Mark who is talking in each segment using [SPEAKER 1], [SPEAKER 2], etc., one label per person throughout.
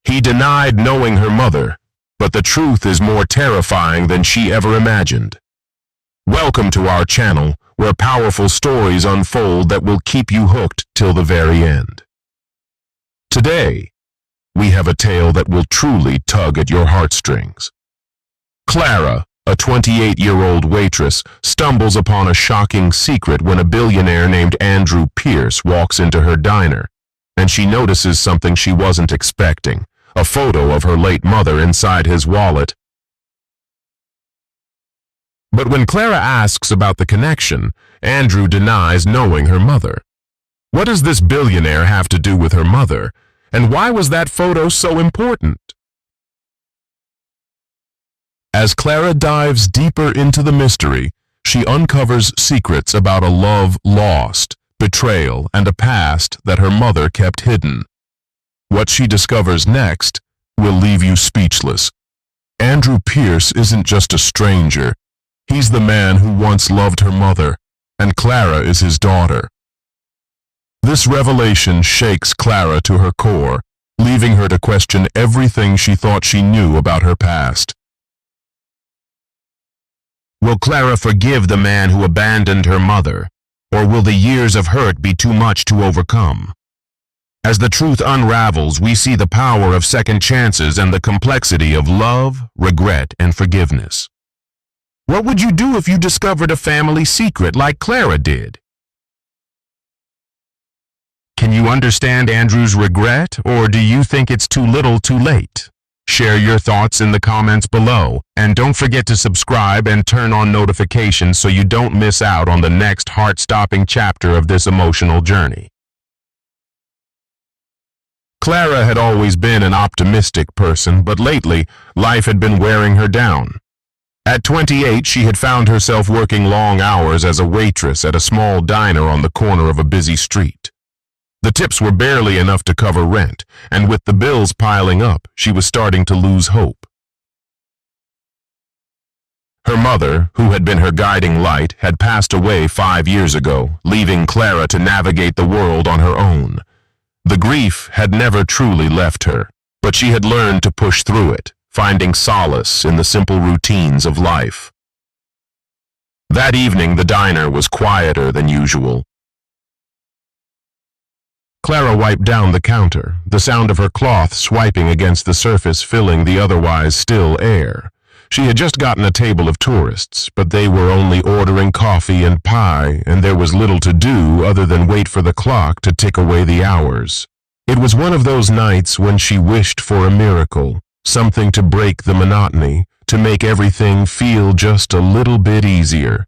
[SPEAKER 1] He denied knowing her mother, but the truth is more terrifying than she ever imagined. Welcome to our channel, where powerful stories unfold that will keep you hooked till the very end. Today, we have a tale that will truly tug at your heartstrings. Clara, a 28-year-old waitress, stumbles upon a shocking secret when a billionaire named Andrew Pierce walks into her diner, and she notices something she wasn't expecting, a photo of her late mother inside his wallet. But when Clara asks about the connection, Andrew denies knowing her mother. What does this billionaire have to do with her mother, and why was that photo so important? As Clara dives deeper into the mystery, she uncovers secrets about a love lost, betrayal, and a past that her mother kept hidden. What she discovers next will leave you speechless. Andrew Pierce isn't just a stranger. He's the man who once loved her mother, and Clara is his daughter. This revelation shakes Clara to her core, leaving her to question everything she thought she knew about her past. Will Clara forgive the man who abandoned her mother, or will the years of hurt be too much to overcome? As the truth unravels, we see the power of second chances and the complexity of love, regret, and forgiveness. What would you do if you discovered a family secret like Clara did? Can you understand Andrew's regret, or do you think it's too little too late? Share your thoughts in the comments below, and don't forget to subscribe and turn on notifications so you don't miss out on the next heart-stopping chapter of this emotional journey. Clara had always been an optimistic person, but lately, life had been wearing her down. At 28, she had found herself working long hours as a waitress at a small diner on the corner of a busy street. The tips were barely enough to cover rent, and with the bills piling up, she was starting to lose hope. Her mother, who had been her guiding light, had passed away 5 years ago, leaving Clara to navigate the world on her own. The grief had never truly left her, but she had learned to push through it, finding solace in the simple routines of life. That evening, the diner was quieter than usual. Clara wiped down the counter, the sound of her cloth swiping against the surface filling the otherwise still air. She had just gotten a table of tourists, but they were only ordering coffee and pie, and there was little to do other than wait for the clock to tick away the hours. It was one of those nights when she wished for a miracle, something to break the monotony, to make everything feel just a little bit easier.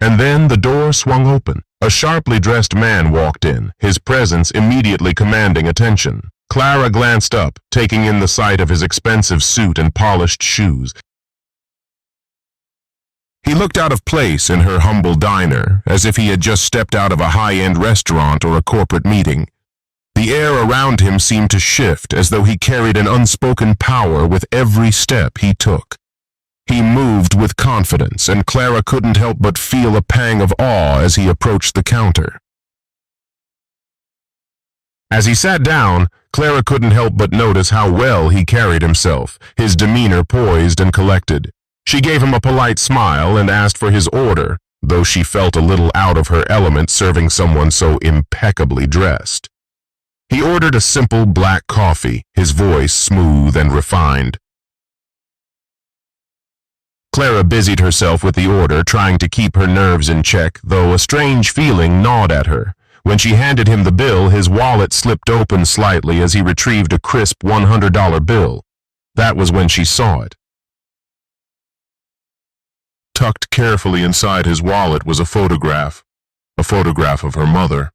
[SPEAKER 1] And then the door swung open. A sharply dressed man walked in, his presence immediately commanding attention. Clara glanced up, taking in the sight of his expensive suit and polished shoes. He looked out of place in her humble diner, as if he had just stepped out of a high-end restaurant or a corporate meeting. The air around him seemed to shift, as though he carried an unspoken power with every step he took. He moved with confidence, and Clara couldn't help but feel a pang of awe as he approached the counter. As he sat down, Clara couldn't help but notice how well he carried himself, his demeanor poised and collected. She gave him a polite smile and asked for his order, though she felt a little out of her element serving someone so impeccably dressed. He ordered a simple black coffee, his voice smooth and refined. Clara busied herself with the order, trying to keep her nerves in check, though a strange feeling gnawed at her. When she handed him the bill, his wallet slipped open slightly as he retrieved a crisp $100 bill. That was when she saw it. Tucked carefully inside his wallet was a photograph of her mother.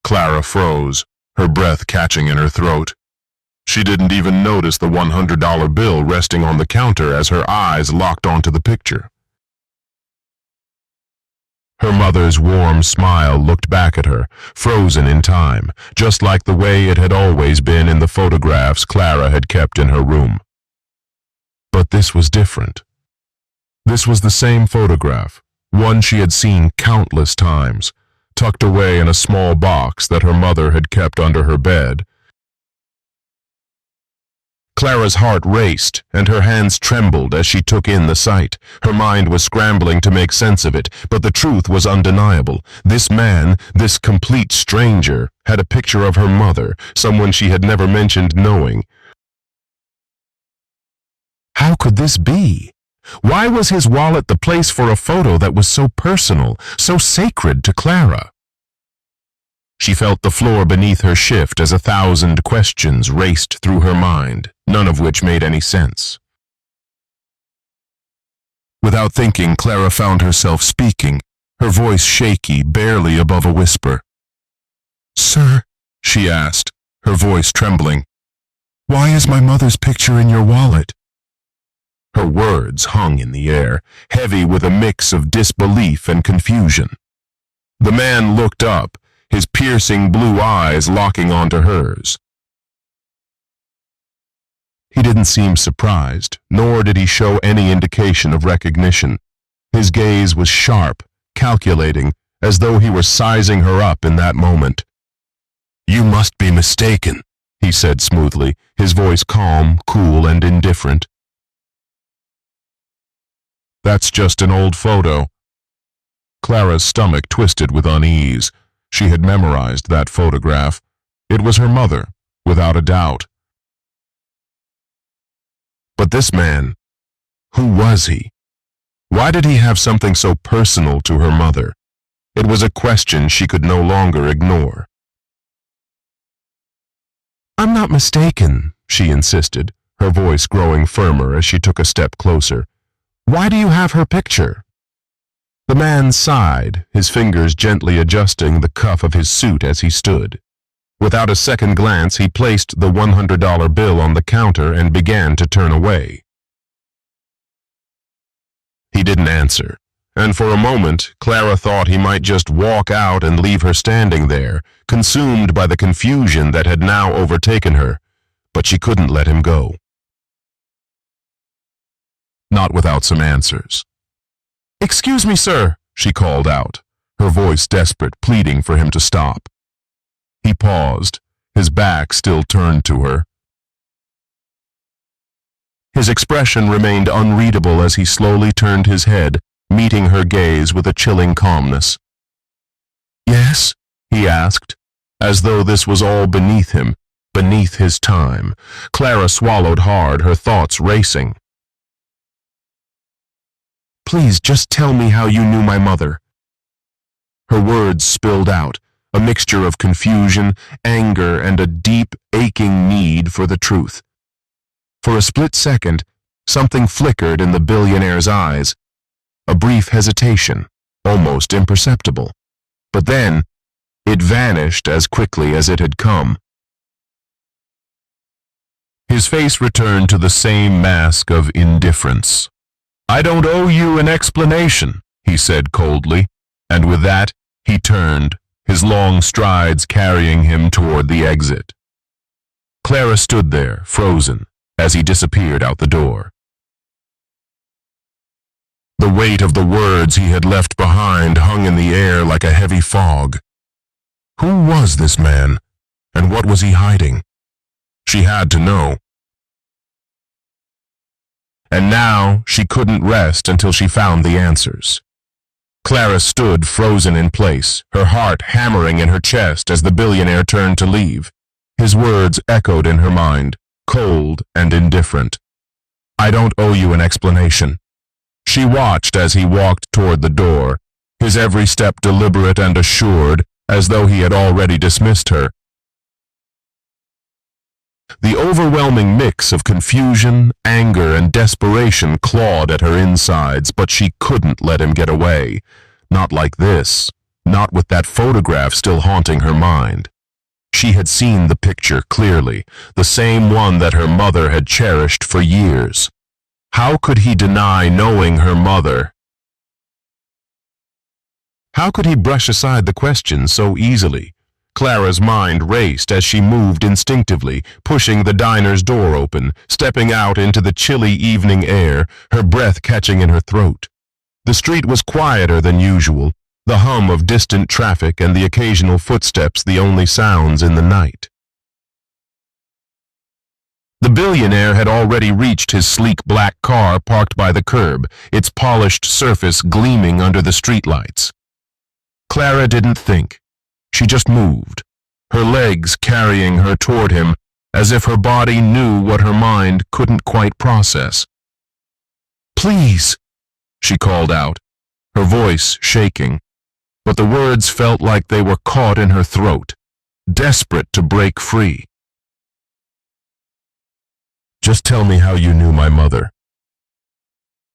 [SPEAKER 1] Clara froze, her breath catching in her throat. She didn't even notice the $100 bill resting on the counter as her eyes locked onto the picture. Her mother's warm smile looked back at her, frozen in time, just like the way it had always been in the photographs Clara had kept in her room. But this was different. This was the same photograph, one she had seen countless times, tucked away in a small box that her mother had kept under her bed, Clara's heart raced, and her hands trembled as she took in the sight. Her mind was scrambling to make sense of it, but the truth was undeniable. This man, this complete stranger, had a picture of her mother, someone she had never mentioned knowing. How could this be? Why was his wallet the place for a photo that was so personal, so sacred to Clara? She felt the floor beneath her shift as 1,000 questions raced through her mind, none of which made any sense. Without thinking, Clara found herself speaking, her voice shaky, barely above a whisper. "Sir," she asked, her voice trembling, "why is my mother's picture in your wallet?" Her words hung in the air, heavy with a mix of disbelief and confusion. The man looked up, his piercing blue eyes locking onto hers. He didn't seem surprised, nor did he show any indication of recognition. His gaze was sharp, calculating, as though he were sizing her up in that moment. "You must be mistaken," he said smoothly, his voice calm, cool, and indifferent. "That's just an old photo." Clara's stomach twisted with unease. She had memorized that photograph. It was her mother, without a doubt. But this man, who was he? Why did he have something so personal to her mother? It was a question she could no longer ignore. "I'm not mistaken," she insisted, her voice growing firmer as she took a step closer. "Why do you have her picture?" The man sighed, his fingers gently adjusting the cuff of his suit as he stood. Without a second glance, he placed the $100 bill on the counter and began to turn away. He didn't answer, and for a moment, Clara thought he might just walk out and leave her standing there, consumed by the confusion that had now overtaken her, but she couldn't let him go. Not without some answers. "Excuse me, sir," she called out, her voice desperate, pleading for him to stop. He paused, his back still turned to her. His expression remained unreadable as he slowly turned his head, meeting her gaze with a chilling calmness. "Yes?" he asked, as though this was all beneath him, beneath his time. Clara swallowed hard, her thoughts racing. "Please, just tell me how you knew my mother." Her words spilled out, a mixture of confusion, anger, and a deep, aching need for the truth. For a split second, something flickered in the billionaire's eyes, a brief hesitation, almost imperceptible. But then, it vanished as quickly as it had come. His face returned to the same mask of indifference. "I don't owe you an explanation," he said coldly, and with that, he turned, his long strides carrying him toward the exit. Clara stood there, frozen, as he disappeared out the door. The weight of the words he had left behind hung in the air like a heavy fog. Who was this man, and what was he hiding? She had to know. And now she couldn't rest until she found the answers. Clara stood frozen in place, her heart hammering in her chest as the billionaire turned to leave. His words echoed in her mind, cold and indifferent. "I don't owe you an explanation." She watched as he walked toward the door, his every step deliberate and assured, as though he had already dismissed her. The overwhelming mix of confusion, anger, and desperation clawed at her insides, but she couldn't let him get away. Not like this, not with that photograph still haunting her mind. She had seen the picture clearly, the same one that her mother had cherished for years. How could he deny knowing her mother? How could he brush aside the question so easily? Clara's mind raced as she moved instinctively, pushing the diner's door open, stepping out into the chilly evening air, her breath catching in her throat. The street was quieter than usual, the hum of distant traffic and the occasional footsteps the only sounds in the night. The billionaire had already reached his sleek black car parked by the curb, its polished surface gleaming under the streetlights. Clara didn't think. She just moved, her legs carrying her toward him as if her body knew what her mind couldn't quite process. "Please," she called out, her voice shaking, but the words felt like they were caught in her throat, desperate to break free. "Just tell me how you knew my mother."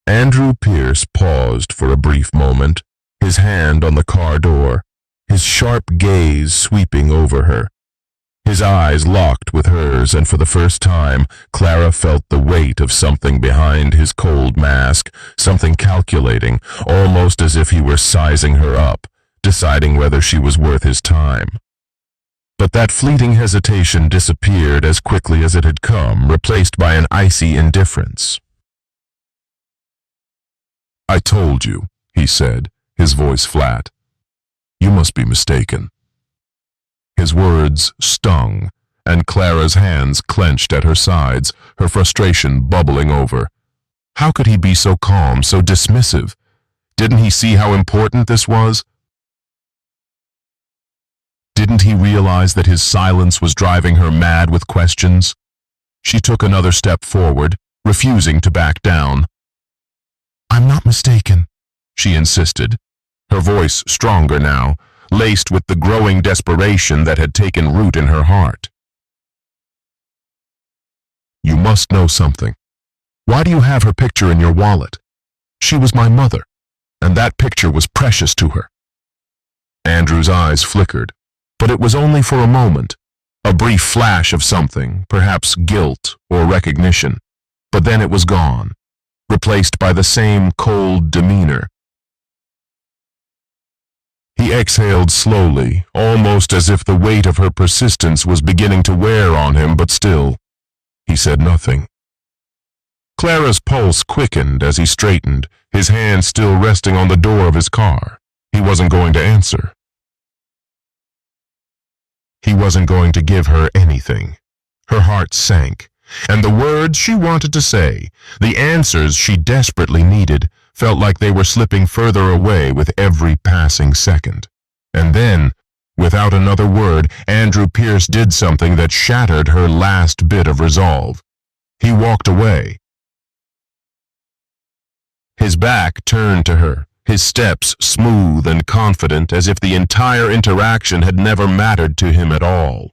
[SPEAKER 1] Andrew Pierce paused for a brief moment, his hand on the car door, his sharp gaze sweeping over her. His eyes locked with hers, and for the first time, Clara felt the weight of something behind his cold mask, something calculating, almost as if he were sizing her up, deciding whether she was worth his time. But that fleeting hesitation disappeared as quickly as it had come, replaced by an icy indifference. "I told you," he said, his voice flat. "You must be mistaken." His words stung, and Clara's hands clenched at her sides, her frustration bubbling over. How could he be so calm, so dismissive? Didn't he see how important this was? Didn't he realize that his silence was driving her mad with questions? She took another step forward, refusing to back down. "I'm not mistaken," she insisted, her voice stronger now, laced with the growing desperation that had taken root in her heart. "You must know something. Why do you have her picture in your wallet? She was my mother, and that picture was precious to her." Andrew's eyes flickered, but it was only for a moment, a brief flash of something, perhaps guilt or recognition, but then it was gone, replaced by the same cold demeanor. He exhaled slowly, almost as if the weight of her persistence was beginning to wear on him, but still, he said nothing. Clara's pulse quickened as he straightened, his hand still resting on the door of his car. He wasn't going to answer. He wasn't going to give her anything. Her heart sank, and the words she wanted to say, the answers she desperately needed, felt like they were slipping further away with every passing second. And then, without another word, Andrew Pierce did something that shattered her last bit of resolve. He walked away. His back turned to her, his steps smooth and confident, as if the entire interaction had never mattered to him at all.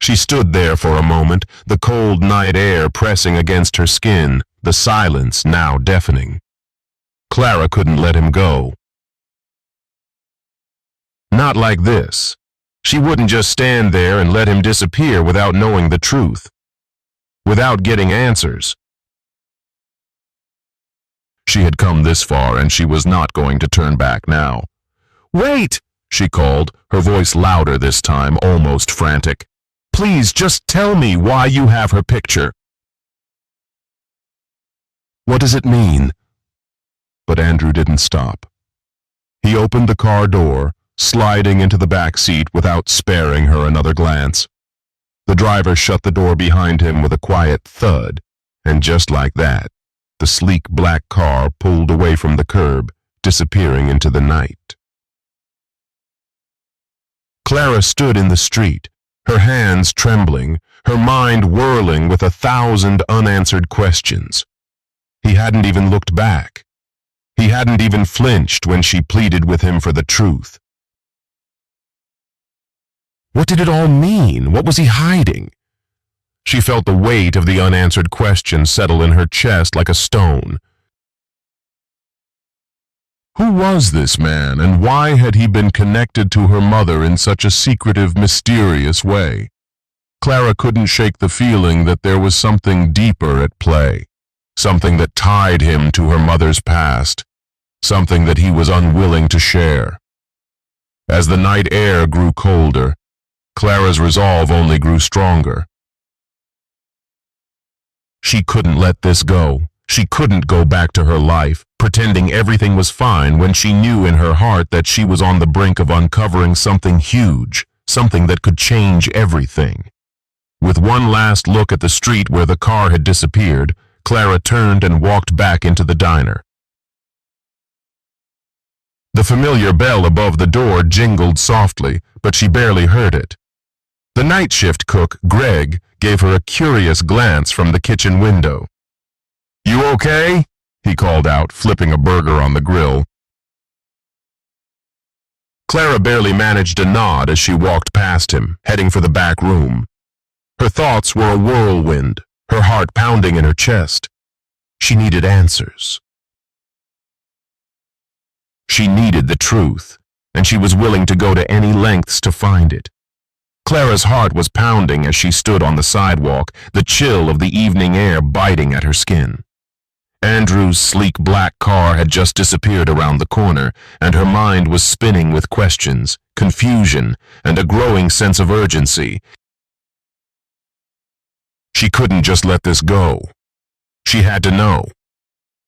[SPEAKER 1] She stood there for a moment, the cold night air pressing against her skin, the silence now deafening. Clara couldn't let him go. Not like this. She wouldn't just stand there and let him disappear without knowing the truth, without getting answers. She had come this far, and she was not going to turn back now. "Wait!" she called, her voice louder this time, almost frantic. "Please, just tell me why you have her picture." "What does it mean?" But Andrew didn't stop. He opened the car door, sliding into the back seat without sparing her another glance. The driver shut the door behind him with a quiet thud, and just like that, the sleek black car pulled away from the curb, disappearing into the night. Clara stood in the street, her hands trembling, her mind whirling with 1,000 unanswered questions. He hadn't even looked back. He hadn't even flinched when she pleaded with him for the truth. What did it all mean? What was he hiding? She felt the weight of the unanswered question settle in her chest like a stone. Who was this man, and why had he been connected to her mother in such a secretive, mysterious way? Clara couldn't shake the feeling that there was something deeper at play, something that tied him to her mother's past, something that he was unwilling to share. As the night air grew colder, Clara's resolve only grew stronger. She couldn't let this go. She couldn't go back to her life, pretending everything was fine when she knew in her heart that she was on the brink of uncovering something huge, something that could change everything. With one last look at the street where the car had disappeared, Clara turned and walked back into the diner. The familiar bell above the door jingled softly, but she barely heard it. The night shift cook, Greg, gave her a curious glance from the kitchen window. "You okay?" he called out, flipping a burger on the grill. Clara barely managed a nod as she walked past him, heading for the back room. Her thoughts were a whirlwind, her heart pounding in her chest. She needed answers. She needed the truth, and she was willing to go to any lengths to find it. Clara's heart was pounding as she stood on the sidewalk, the chill of the evening air biting at her skin. Andrew's sleek black car had just disappeared around the corner, and her mind was spinning with questions, confusion, and a growing sense of urgency. She couldn't just let this go. She had to know.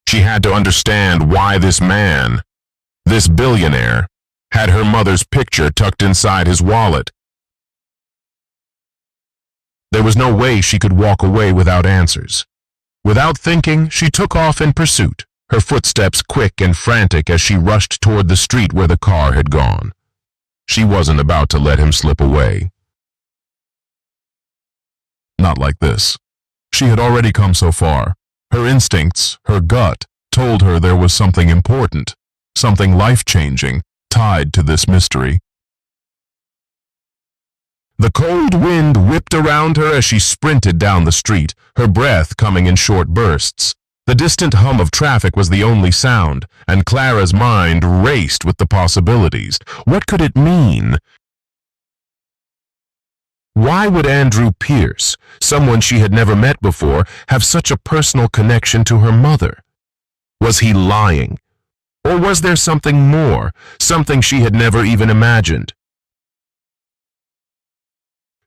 [SPEAKER 1] She had to understand why this man, this billionaire, had her mother's picture tucked inside his wallet. There was no way she could walk away without answers. Without thinking, she took off in pursuit, her footsteps quick and frantic as she rushed toward the street where the car had gone. She wasn't about to let him slip away. Not like this. She had already come so far. Her instincts, her gut, told her there was something important, something life-changing, tied to this mystery. The cold wind whipped around her as she sprinted down the street, her breath coming in short bursts. The distant hum of traffic was the only sound, and Clara's mind raced with the possibilities. What could it mean? Why would Andrew Pierce, someone she had never met before, have such a personal connection to her mother? Was he lying? Or was there something more, something she had never even imagined?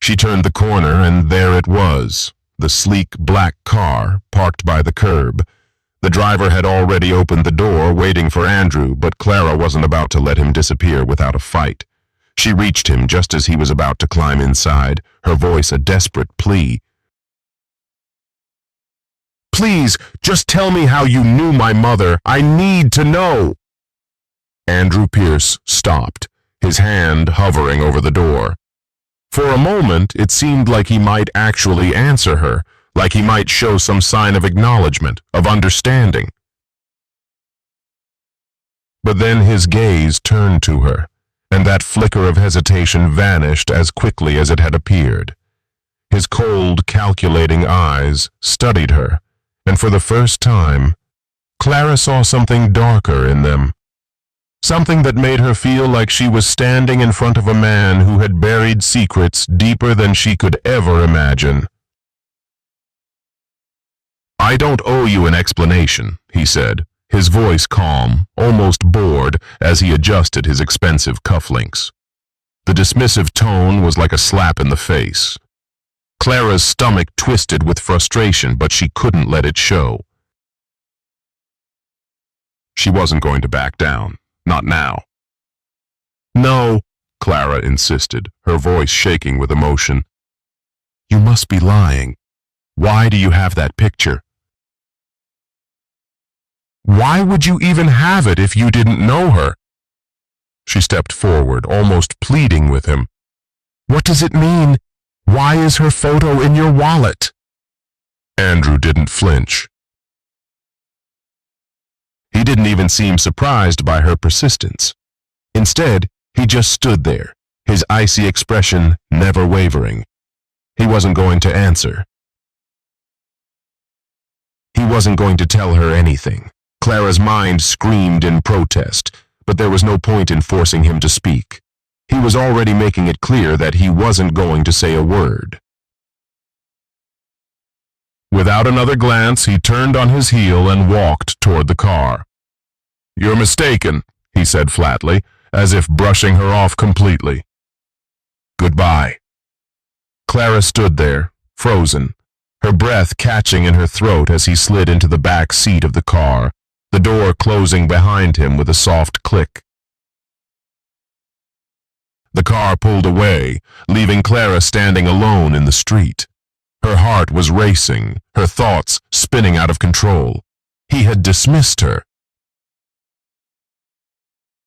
[SPEAKER 1] She turned the corner, and there it was, the sleek black car parked by the curb. The driver had already opened the door, waiting for Andrew, but Clara wasn't about to let him disappear without a fight. She reached him just as he was about to climb inside, her voice a desperate plea. "Please, just tell me how you knew my mother. I need to know." Andrew Pierce stopped, his hand hovering over the door. For a moment, it seemed like he might actually answer her, like he might show some sign of acknowledgement, of understanding. But then his gaze turned to her, and that flicker of hesitation vanished as quickly as it had appeared. His cold, calculating eyes studied her, and for the first time, Clara saw something darker in them. Something that made her feel like she was standing in front of a man who had buried secrets deeper than she could ever imagine. "I don't owe you an explanation," he said, his voice calm, almost bored, as he adjusted his expensive cufflinks. The dismissive tone was like a slap in the face. Clara's stomach twisted with frustration, but she couldn't let it show. She wasn't going to back down. Not now. "No," Clara insisted, her voice shaking with emotion. "You must be lying. Why do you have that picture?" "Why would you even have it if you didn't know her?" She stepped forward, almost pleading with him. "What does it mean? Why is her photo in your wallet?" Andrew didn't flinch. He didn't even seem surprised by her persistence. Instead, he just stood there, his icy expression never wavering. He wasn't going to answer. He wasn't going to tell her anything. Clara's mind screamed in protest, but there was no point in forcing him to speak. He was already making it clear that he wasn't going to say a word. Without another glance, he turned on his heel and walked toward the car. "You're mistaken," he said flatly, as if brushing her off completely. "Goodbye." Clara stood there, frozen, her breath catching in her throat as he slid into the back seat of the car, the door closing behind him with a soft click. The car pulled away, leaving Clara standing alone in the street. Her heart was racing, her thoughts spinning out of control. He had dismissed her.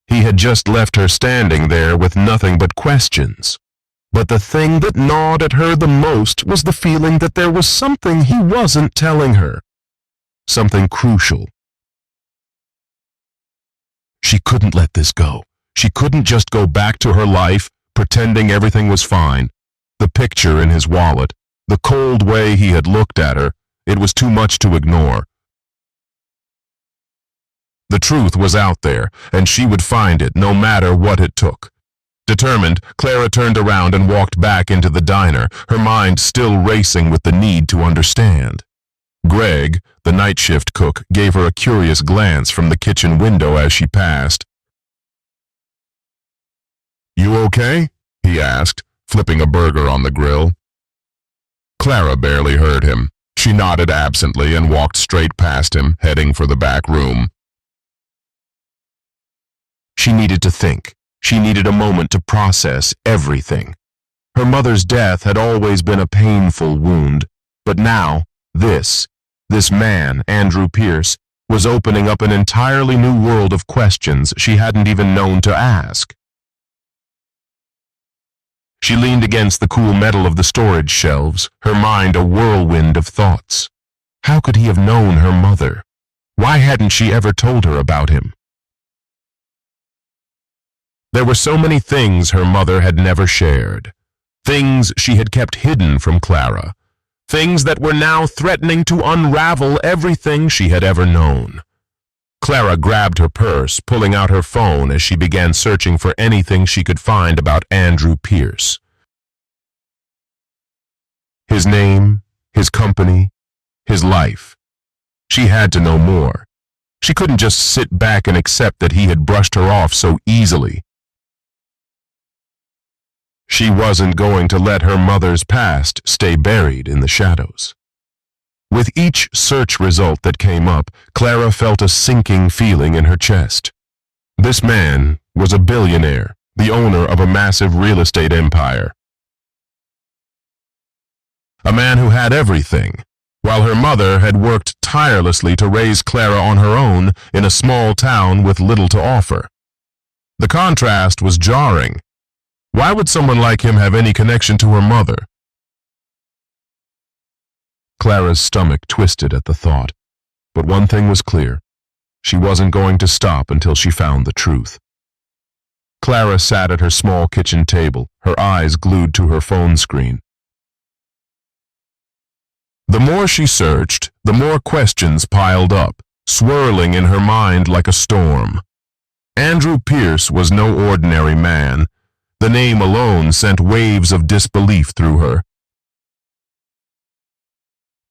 [SPEAKER 1] He had just left her standing there with nothing but questions. But the thing that gnawed at her the most was the feeling that there was something he wasn't telling her. Something crucial. She couldn't let this go. She couldn't just go back to her life, pretending everything was fine. The picture in his wallet, the cold way he had looked at her, it was too much to ignore. The truth was out there, and she would find it no matter what it took. Determined, Clara turned around and walked back into the diner, her mind still racing with the need to understand. Greg, the night shift cook, gave her a curious glance from the kitchen window as she passed. "You okay?" he asked, flipping a burger on the grill. Clara barely heard him. She nodded absently and walked straight past him, heading for the back room. She needed to think. She needed a moment to process everything. Her mother's death had always been a painful wound, but now, this man, Andrew Pierce, was opening up an entirely new world of questions she hadn't even known to ask. She leaned against the cool metal of the storage shelves, her mind a whirlwind of thoughts. How could he have known her mother? Why hadn't she ever told her about him? There were so many things her mother had never shared. Things she had kept hidden from Clara. Things that were now threatening to unravel everything she had ever known. Clara grabbed her purse, pulling out her phone as she began searching for anything she could find about Andrew Pierce. His name, his company, his life. She had to know more. She couldn't just sit back and accept that he had brushed her off so easily. She wasn't going to let her mother's past stay buried in the shadows. With each search result that came up, Clara felt a sinking feeling in her chest. This man was a billionaire, the owner of a massive real estate empire. A man who had everything, while her mother had worked tirelessly to raise Clara on her own in a small town with little to offer. The contrast was jarring. Why would someone like him have any connection to her mother? Clara's stomach twisted at the thought, but one thing was clear. She wasn't going to stop until she found the truth. Clara sat at her small kitchen table, her eyes glued to her phone screen. The more she searched, the more questions piled up, swirling in her mind like a storm. Andrew Pierce was no ordinary man. The name alone sent waves of disbelief through her.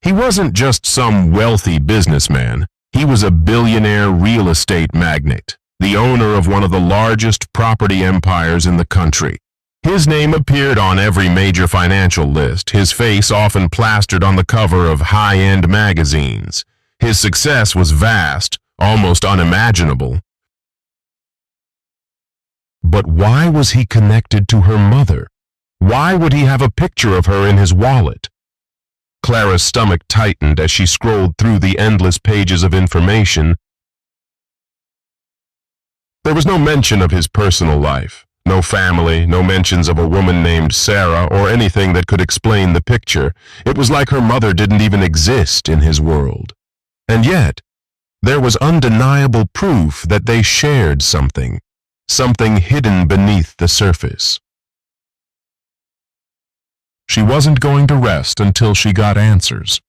[SPEAKER 1] He wasn't just some wealthy businessman. He was a billionaire real estate magnate, the owner of one of the largest property empires in the country. His name appeared on every major financial list, his face often plastered on the cover of high-end magazines. His success was vast, almost unimaginable. But why was he connected to her mother? Why would he have a picture of her in his wallet? Clara's stomach tightened as she scrolled through the endless pages of information. There was no mention of his personal life, no family, no mentions of a woman named Sarah or anything that could explain the picture. It was like her mother didn't even exist in his world. And yet, there was undeniable proof that they shared something hidden beneath the surface. She wasn't going to rest until she got answers.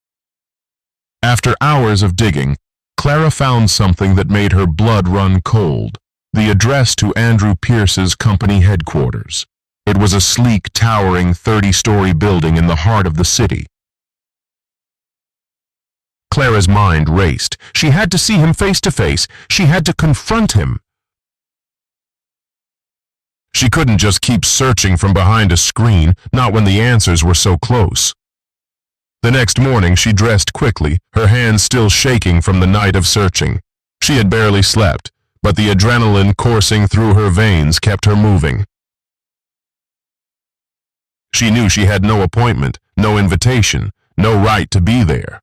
[SPEAKER 1] After hours of digging, Clara found something that made her blood run cold, the address to Andrew Pierce's company headquarters. It was a sleek, towering 30-story building in the heart of the city. Clara's mind raced. She had to see him face to face. She had to confront him. She couldn't just keep searching from behind a screen, not when the answers were so close. The next morning she dressed quickly, her hands still shaking from the night of searching. She had barely slept, but the adrenaline coursing through her veins kept her moving. She knew she had no appointment, no invitation, no right to be there.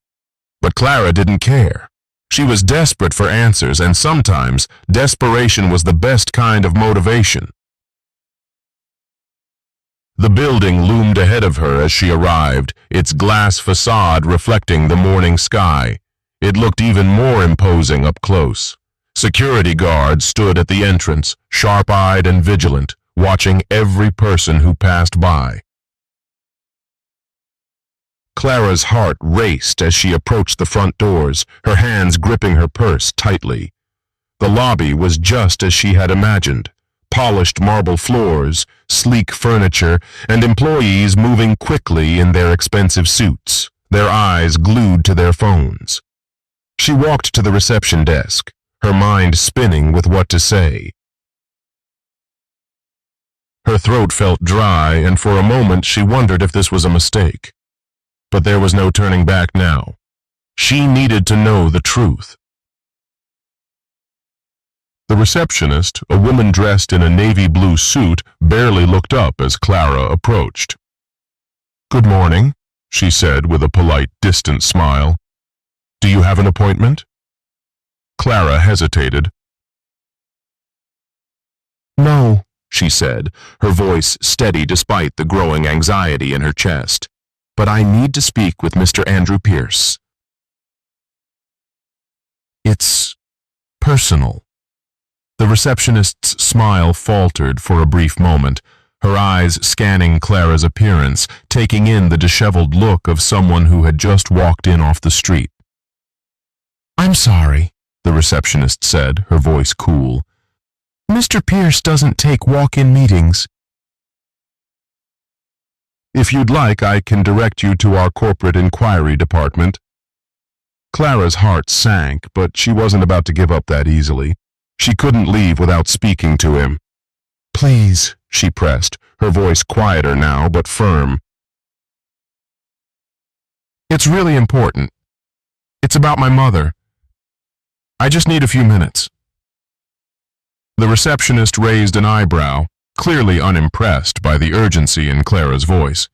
[SPEAKER 1] But Clara didn't care. She was desperate for answers, and sometimes desperation was the best kind of motivation. The building loomed ahead of her as she arrived, its glass facade reflecting the morning sky. It looked even more imposing up close. Security guards stood at the entrance, sharp-eyed and vigilant, watching every person who passed by. Clara's heart raced as she approached the front doors, her hands gripping her purse tightly. The lobby was just as she had imagined. Polished marble floors, sleek furniture, and employees moving quickly in their expensive suits, their eyes glued to their phones. She walked to the reception desk, her mind spinning with what to say. Her throat felt dry, and for a moment she wondered if this was a mistake. But there was no turning back now. She needed to know the truth. The receptionist, a woman dressed in a navy blue suit, barely looked up as Clara approached. "Good morning," she said with a polite, distant smile. "Do you have an appointment?" Clara hesitated. "No," she said, her voice steady despite the growing anxiety in her chest. "But I need to speak with Mr. Andrew Pierce. It's personal." The receptionist's smile faltered for a brief moment, her eyes scanning Clara's appearance, taking in the disheveled look of someone who had just walked in off the street. "I'm sorry," the receptionist said, her voice cool. "Mr. Pierce doesn't take walk-in meetings." "If you'd like, I can direct you to our corporate inquiry department." Clara's heart sank, but she wasn't about to give up that easily. She couldn't leave without speaking to him. "Please," she pressed, her voice quieter now but firm. "It's really important. It's about my mother. I just need a few minutes." The receptionist raised an eyebrow, clearly unimpressed by the urgency in Clara's voice.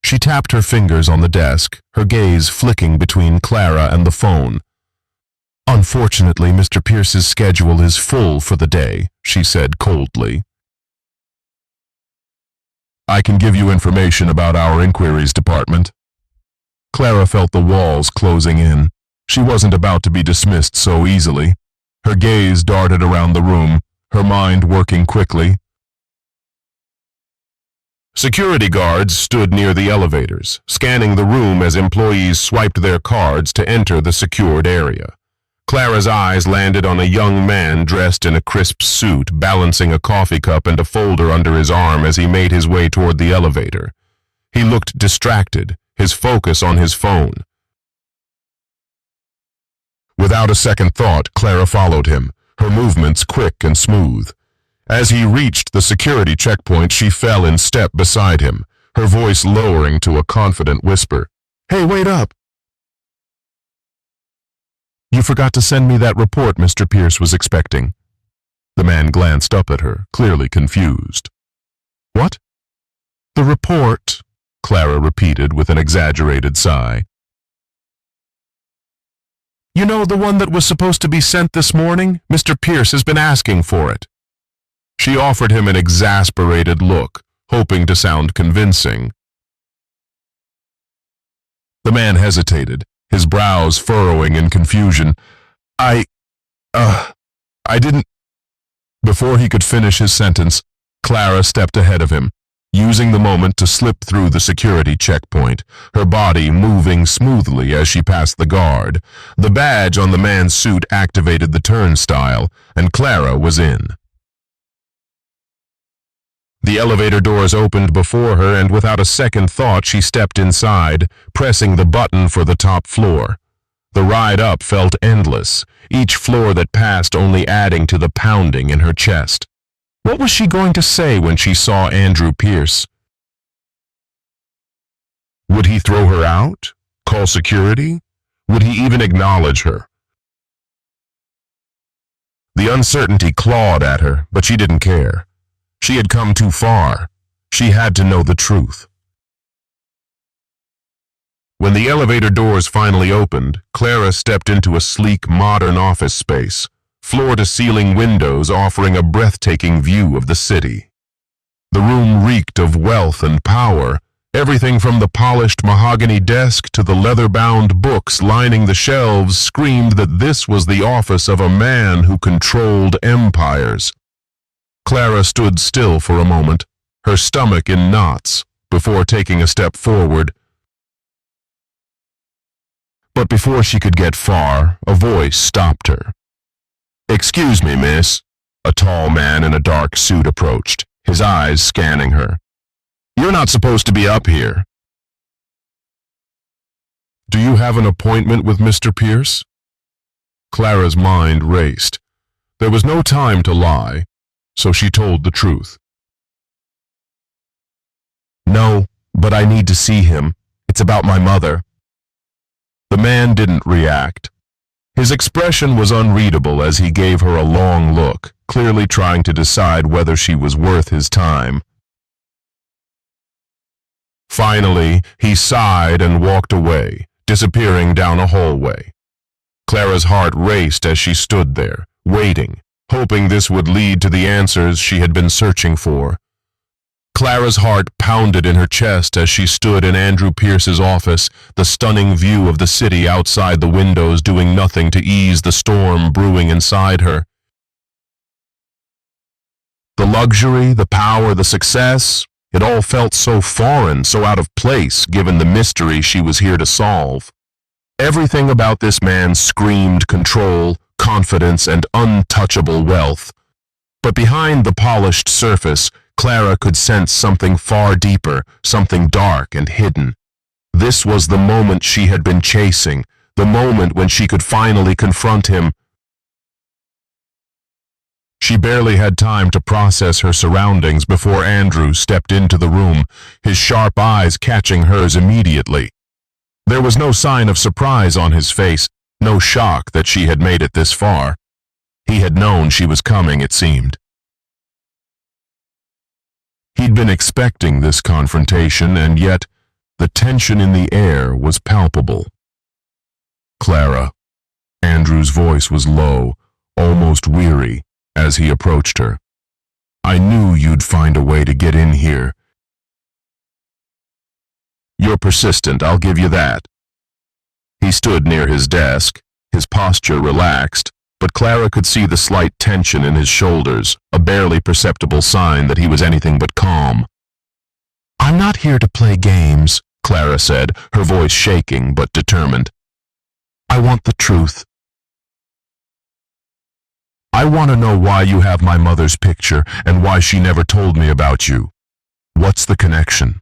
[SPEAKER 1] She tapped her fingers on the desk, her gaze flicking between Clara and the phone. "Unfortunately, Mr. Pierce's schedule is full for the day," she said coldly. "I can give you information about our inquiries department." Clara felt the walls closing in. She wasn't about to be dismissed so easily. Her gaze darted around the room, her mind working quickly. Security guards stood near the elevators, scanning the room as employees swiped their cards to enter the secured area. Clara's eyes landed on a young man dressed in a crisp suit, balancing a coffee cup and a folder under his arm as he made his way toward the elevator. He looked distracted, his focus on his phone. Without a second thought, Clara followed him, her movements quick and smooth. As he reached the security checkpoint, she fell in step beside him, her voice lowering to a confident whisper. "Hey, wait up! You forgot to send me that report Mr. Pierce was expecting." The man glanced up at her, clearly confused. "What?" "The report," Clara repeated with an exaggerated sigh. "You know, the one that was supposed to be sent this morning? Mr. Pierce has been asking for it." She offered him an exasperated look, hoping to sound convincing. The man hesitated, his brows furrowing in confusion. I didn't..." Before he could finish his sentence, Clara stepped ahead of him, using the moment to slip through the security checkpoint, her body moving smoothly as she passed the guard. The badge on the man's suit activated the turnstile, and Clara was in. The elevator doors opened before her, and without a second thought she stepped inside, pressing the button for the top floor. The ride up felt endless, each floor that passed only adding to the pounding in her chest. What was she going to say when she saw Andrew Pierce? Would he throw her out? Call security? Would he even acknowledge her? The uncertainty clawed at her, but she didn't care. She had come too far. She had to know the truth. When the elevator doors finally opened, Clara stepped into a sleek, modern office space, floor-to-ceiling windows offering a breathtaking view of the city. The room reeked of wealth and power, everything from the polished mahogany desk to the leather-bound books lining the shelves screamed that this was the office of a man who controlled empires. Clara stood still for a moment, her stomach in knots, before taking a step forward. But before she could get far, a voice stopped her. "Excuse me, miss." A tall man in a dark suit approached, his eyes scanning her. "You're not supposed to be up here." "Do you have an appointment with Mr. Pierce?" Clara's mind raced. There was no time to lie, so she told the truth. "No, but I need to see him. It's about my mother." The man didn't react. His expression was unreadable as he gave her a long look, clearly trying to decide whether she was worth his time. Finally, he sighed and walked away, disappearing down a hallway. Clara's heart raced as she stood there, waiting, hoping this would lead to the answers she had been searching for. Clara's heart pounded in her chest as she stood in Andrew Pierce's office, the stunning view of the city outside the windows doing nothing to ease the storm brewing inside her. The luxury, the power, the success, it all felt so foreign, so out of place, given the mystery she was here to solve. Everything about this man screamed control, confidence, and untouchable wealth. But behind the polished surface, Clara could sense something far deeper, something dark and hidden. This was the moment she had been chasing, the moment when she could finally confront him. She barely had time to process her surroundings before Andrew stepped into the room, his sharp eyes catching hers immediately. There was no sign of surprise on his face, no shock that she had made it this far. He had known she was coming, it seemed. He'd been expecting this confrontation, and yet the tension in the air was palpable. "Clara." Andrew's voice was low, almost weary, as he approached her. "I knew you'd find a way to get in here. You're persistent, I'll give you that." He stood near his desk, his posture relaxed, but Clara could see the slight tension in his shoulders, a barely perceptible sign that he was anything but calm. "I'm not here to play games," Clara said, her voice shaking but determined. "I want the truth. I want to know why you have my mother's picture and why she never told me about you. What's the connection?"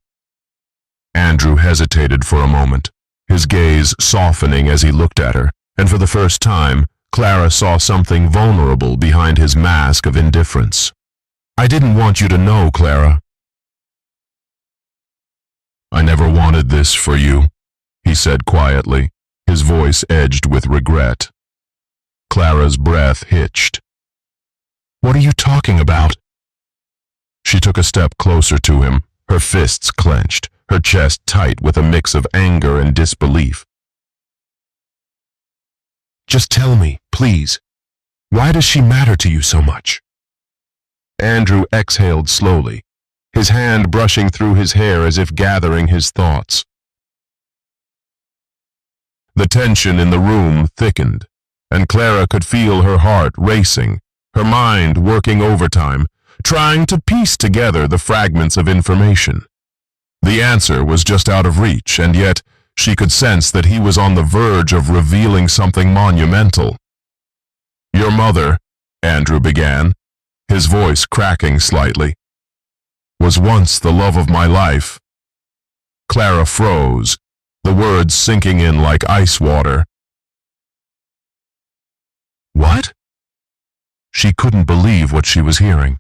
[SPEAKER 1] Andrew hesitated for a moment, his gaze softening as he looked at her, and for the first time, Clara saw something vulnerable behind his mask of indifference. "I didn't want you to know, Clara." "I never wanted this for you," he said quietly, his voice edged with regret. Clara's breath hitched. "What are you talking about?" She took a step closer to him, her fists clenched, her chest tight with a mix of anger and disbelief. "Just tell me, please. Why does she matter to you so much?" Andrew exhaled slowly, his hand brushing through his hair as if gathering his thoughts. The tension in the room thickened, and Clara could feel her heart racing, her mind working overtime, trying to piece together the fragments of information. The answer was just out of reach, and yet she could sense that he was on the verge of revealing something monumental. "Your mother," Andrew began, his voice cracking slightly, "was once the love of my life." Clara froze, the words sinking in like ice water. "What?" She couldn't believe what she was hearing.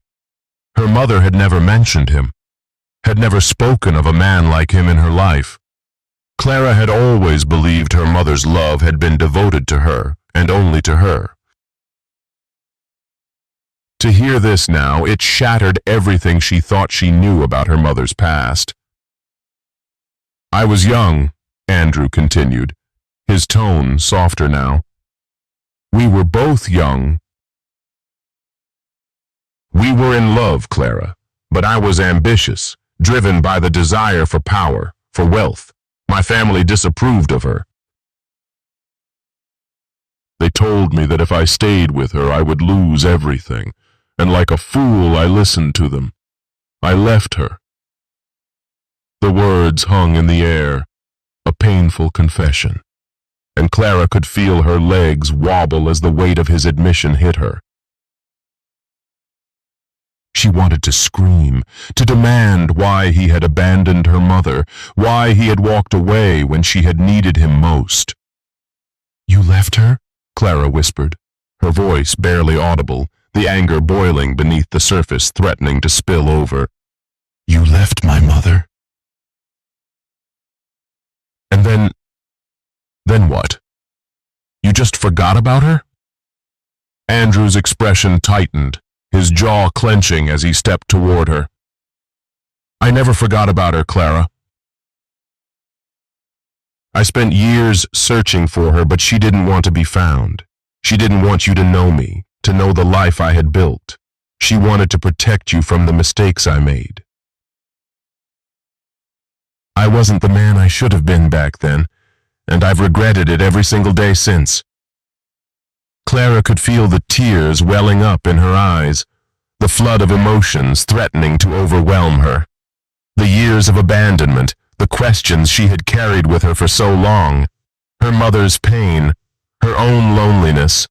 [SPEAKER 1] Her mother had never mentioned him, had never spoken of a man like him in her life. Clara had always believed her mother's love had been devoted to her, and only to her. To hear this now, it shattered everything she thought she knew about her mother's past. "I was young," Andrew continued, his tone softer now. We were both young. We were in love, Clara, but I was ambitious, driven by the desire for power, for wealth. My family disapproved of her. They told me that if I stayed with her, I would lose everything, and like a fool, I listened to them. I left her. The words hung in the air, a painful confession, and Clara could feel her legs wobble as the weight of his admission hit her. She wanted to scream, to demand why he had abandoned her mother, why he had walked away when she had needed him most. You left her? Clara whispered, her voice barely audible, the anger boiling beneath the surface, threatening to spill over. You left my mother? And then what? You just forgot about her? Andrew's expression tightened, his jaw clenching as he stepped toward her. I never forgot about her, Clara. I spent years searching for her, but she didn't want to be found. She didn't want you to know me, to know the life I had built. She wanted to protect you from the mistakes I made. I wasn't the man I should have been back then, and I've regretted it every single day since. Clara could feel the tears welling up in her eyes, the flood of emotions threatening to overwhelm her. The years of abandonment, the questions she had carried with her for so long, her mother's pain, her own loneliness,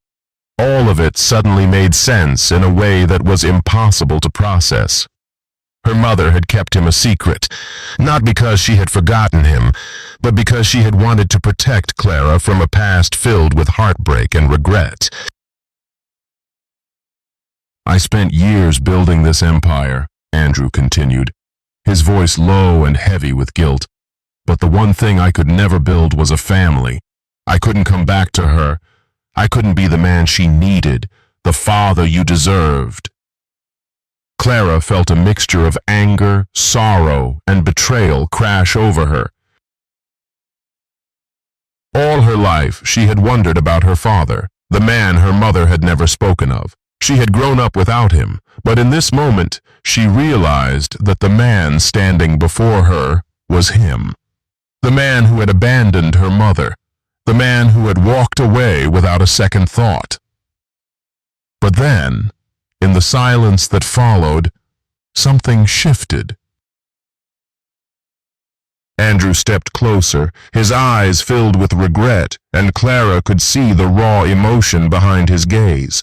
[SPEAKER 1] all of it suddenly made sense in a way that was impossible to process. Her mother had kept him a secret, not because she had forgotten him, but because she had wanted to protect Clara from a past filled with heartbreak and regret. I spent years building this empire, Andrew continued, his voice low and heavy with guilt. But the one thing I could never build was a family. I couldn't come back to her. I couldn't be the man she needed, the father you deserved. Clara felt a mixture of anger, sorrow, and betrayal crash over her. All her life, she had wondered about her father, the man her mother had never spoken of. She had grown up without him, but in this moment, she realized that the man standing before her was him. The man who had abandoned her mother, the man who had walked away without a second thought. But then, in the silence that followed, something shifted. Andrew stepped closer, his eyes filled with regret, and Clara could see the raw emotion behind his gaze.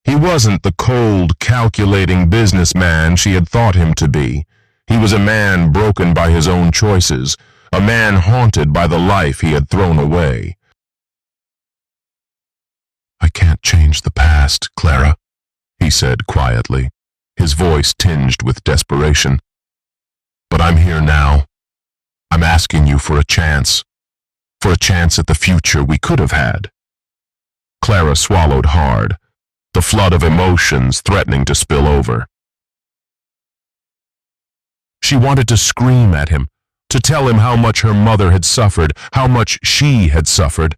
[SPEAKER 1] He wasn't the cold, calculating businessman she had thought him to be. He was a man broken by his own choices, a man haunted by the life he had thrown away. I can't change the past, Clara, he said quietly, his voice tinged with desperation. But I'm here now. I'm asking you for a chance at the future we could have had. Clara swallowed hard, the flood of emotions threatening to spill over. She wanted to scream at him, to tell him how much her mother had suffered, how much she had suffered.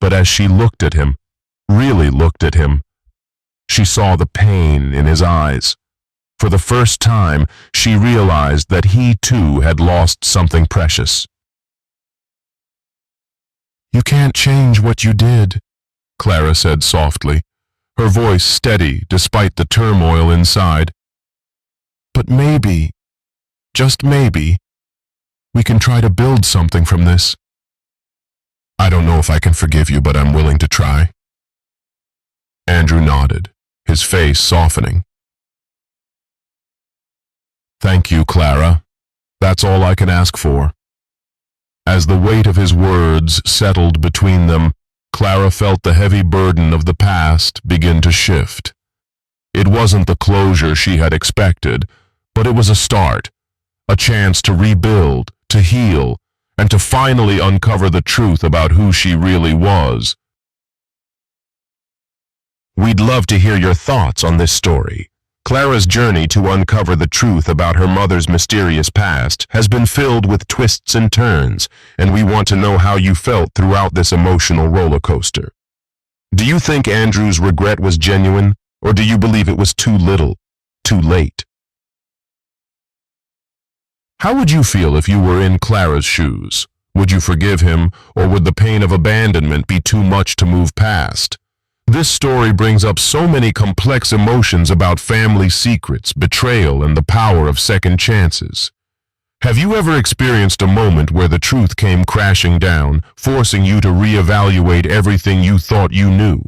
[SPEAKER 1] But as she looked at him, really looked at him, she saw the pain in his eyes. For the first time, she realized that he too had lost something precious. You can't change what you did, Clara said softly, her voice steady despite the turmoil inside. But maybe, just maybe, we can try to build something from this. I don't know if I can forgive you, but I'm willing to try. Andrew nodded, his face softening. Thank you, Clara. That's all I can ask for. As the weight of his words settled between them, Clara felt the heavy burden of the past begin to shift. It wasn't the closure she had expected, but it was a start, a chance to rebuild, to heal, and to finally uncover the truth about who she really was. We'd love to hear your thoughts on this story. Clara's journey to uncover the truth about her mother's mysterious past has been filled with twists and turns, and we want to know how you felt throughout this emotional roller coaster. Do you think Andrew's regret was genuine, or do you believe it was too little, too late? How would you feel if you were in Clara's shoes? Would you forgive him, or would the pain of abandonment be too much to move past? This story brings up so many complex emotions about family secrets, betrayal, and the power of second chances. Have you ever experienced a moment where the truth came crashing down, forcing you to reevaluate everything you thought you knew?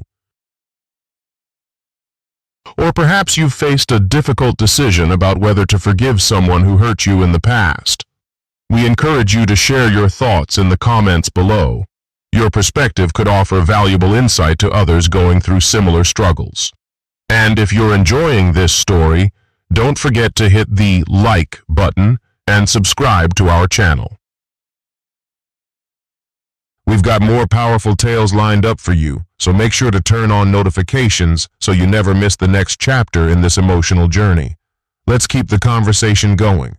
[SPEAKER 1] Or perhaps you've faced a difficult decision about whether to forgive someone who hurt you in the past. We encourage you to share your thoughts in the comments below. Your perspective could offer valuable insight to others going through similar struggles. And if you're enjoying this story, don't forget to hit the like button and subscribe to our channel. We've got more powerful tales lined up for you, so make sure to turn on notifications so you never miss the next chapter in this emotional journey. Let's keep the conversation going.